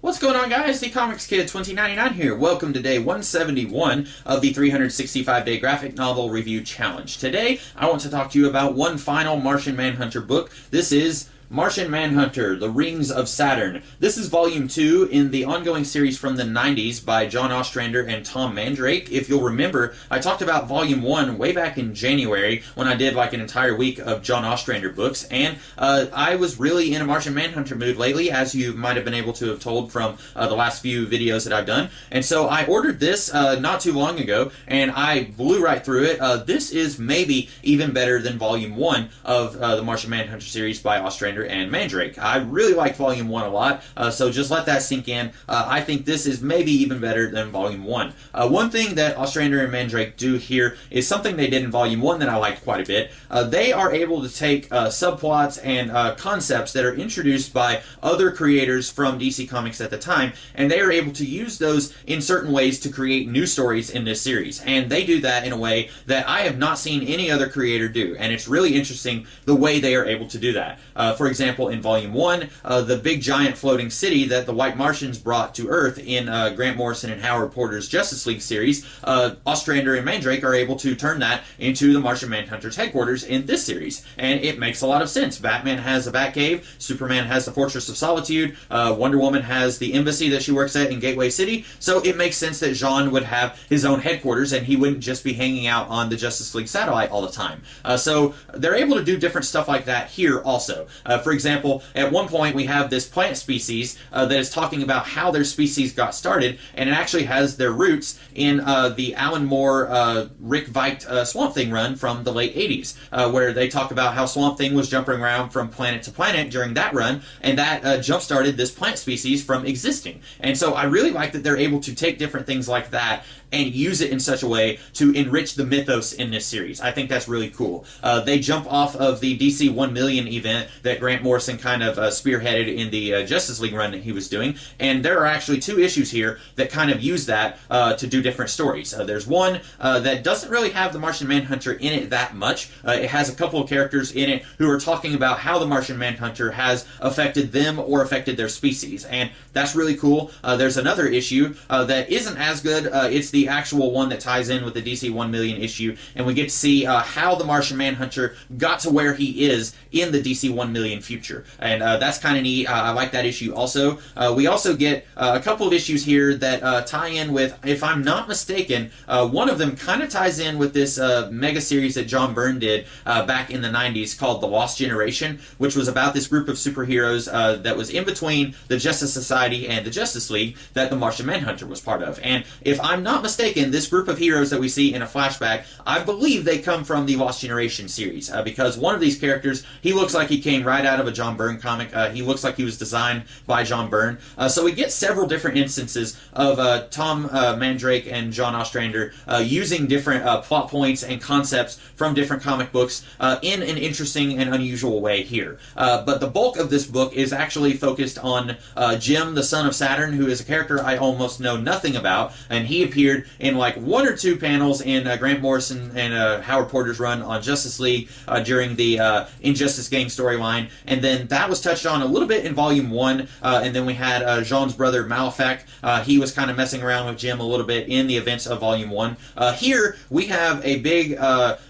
What's going on, guys? The Comics Kid 2099 here. Welcome to day 171 of the 365-day graphic novel review challenge. Today, I want to talk to you about one final Martian Manhunter book. This is Martian Manhunter, The Rings of Saturn. This is volume 2 in the ongoing series from the 90s by John Ostrander and Tom Mandrake. If you'll remember, I talked about volume 1 way back in January when I did like an entire week of John Ostrander books, and I was really in a Martian Manhunter mood lately, as you might have been able to have told from the last few videos that I've done. And so I ordered this not too long ago, and I blew right through it. This is maybe even better than volume 1 of the Martian Manhunter series by Ostrander and Mandrake. I really liked volume 1 a lot, so just let that sink in. I think this is maybe even better than volume 1. One thing that Ostrander and Mandrake do here is something they did in volume 1 that I liked quite a bit. They are able to take subplots and concepts that are introduced by other creators from DC Comics at the time, and they are able to use those in certain ways to create new stories in this series. And they do that in a way that I have not seen any other creator do, and it's really interesting the way they are able to do that. For example, in Volume 1, the big giant floating city that the White Martians brought to Earth in Grant Morrison and Howard Porter's Justice League series, Ostrander and Mandrake are able to turn that into the Martian Manhunter's headquarters in this series. And it makes a lot of sense. Batman has a Batcave, Superman has the Fortress of Solitude, Wonder Woman has the embassy that she works at in Gateway City, so it makes sense that Jean would have his own headquarters and he wouldn't just be hanging out on the Justice League satellite all the time. So they're able to do different stuff like that here also. For example, at one point we have this plant species that is talking about how their species got started, and it actually has their roots in the Alan Moore, Rick Veidt Swamp Thing run from the late 80s, where they talk about how Swamp Thing was jumping around from planet to planet during that run, and that jump-started this plant species from existing. And so I really like that they're able to take different things like that and use it in such a way to enrich the mythos in this series. I think that's really cool. They jump off of the DC 1 million event that Grant Morrison kind of spearheaded in the Justice League run that he was doing, and there are actually 2 issues here that kind of use that to do different stories. There's one that doesn't really have the Martian Manhunter in it that much. It has a couple of characters in it who are talking about how the Martian Manhunter has affected them or affected their species, and that's really cool. There's another issue that isn't as good. It's the actual one that ties in with the DC 1 million issue, and we get to see how the Martian Manhunter got to where he is in the DC 1 million future, and that's kind of neat. I like that issue also. We also get a couple of issues here that tie in with, if I'm not mistaken, one of them kind of ties in with this mega series that John Byrne did back in the 90s called The Lost Generation, which was about this group of superheroes that was in between the Justice Society and the Justice League that the Martian Manhunter was part of. And if I'm not mistaken, this group of heroes that we see in a flashback, I believe they come from the Lost Generation series, because one of these characters, he looks like he came right out of a John Byrne comic. He looks like he was designed by John Byrne. So we get several different instances of Tom Mandrake and John Ostrander using different plot points and concepts from different comic books in an interesting and unusual way here. But the bulk of this book is actually focused on Jim, the son of Saturn, who is a character I almost know nothing about, and he appeared in like 1 or 2 panels in Grant Morrison and Howard Porter's run on Justice League during the Injustice Gang storyline, and then that was touched on a little bit in Volume 1, and then we had Jean's brother Malefak. He was kind of messing around with Jim a little bit in the events of Volume 1. Here we have a big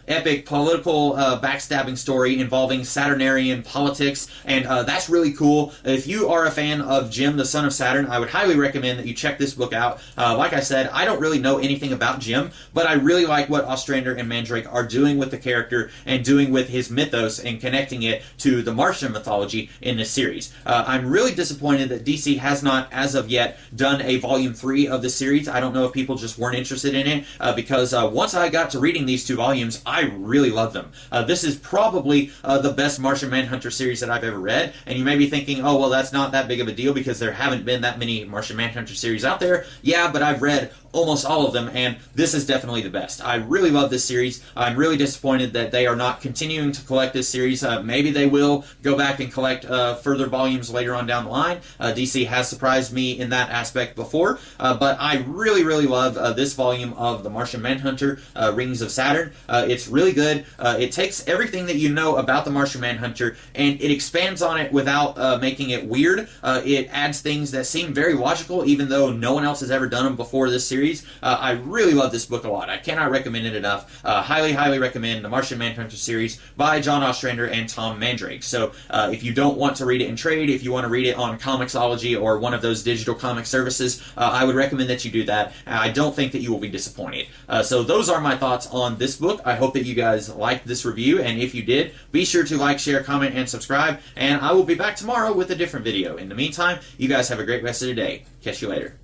epic political backstabbing story involving Saturnarian politics, and that's really cool. If you are a fan of Jim, the son of Saturn, I would highly recommend that you check this book out. Like I said, I don't really know anything about Jim, but I really like what Ostrander and Mandrake are doing with the character and doing with his mythos and connecting it to the Martian mythology in this series. I'm really disappointed that DC has not, as of yet, done a Volume 3 of the series. I don't know if people just weren't interested in it, because once I got to reading these 2 volumes, I really loved them. This is probably the best Martian Manhunter series that I've ever read, and you may be thinking, oh, well, that's not that big of a deal because there haven't been that many Martian Manhunter series out there. Yeah, but I've read almost all of them, and this is definitely the best. I really love this series. I'm really disappointed that they are not continuing to collect this series. Maybe they will go back and collect further volumes later on down the line. DC has surprised me in that aspect before, but I really, really love this volume of The Martian Manhunter, Rings of Saturn. It's It's really good. It takes everything that you know about the Martian Manhunter and it expands on it without making it weird. It adds things that seem very logical, even though no one else has ever done them before this series. I really love this book a lot. I cannot recommend it enough. Highly, highly recommend the Martian Manhunter series by John Ostrander and Tom Mandrake. So if you don't want to read it in trade, if you want to read it on Comixology or one of those digital comic services, I would recommend that you do that. I don't think that you will be disappointed. So those are my thoughts on this book. I hope that you guys liked this review, and if you did, be sure to like, share, comment, and subscribe, and I will be back tomorrow with a different video. In the meantime, you guys have a great rest of the day. Catch you later.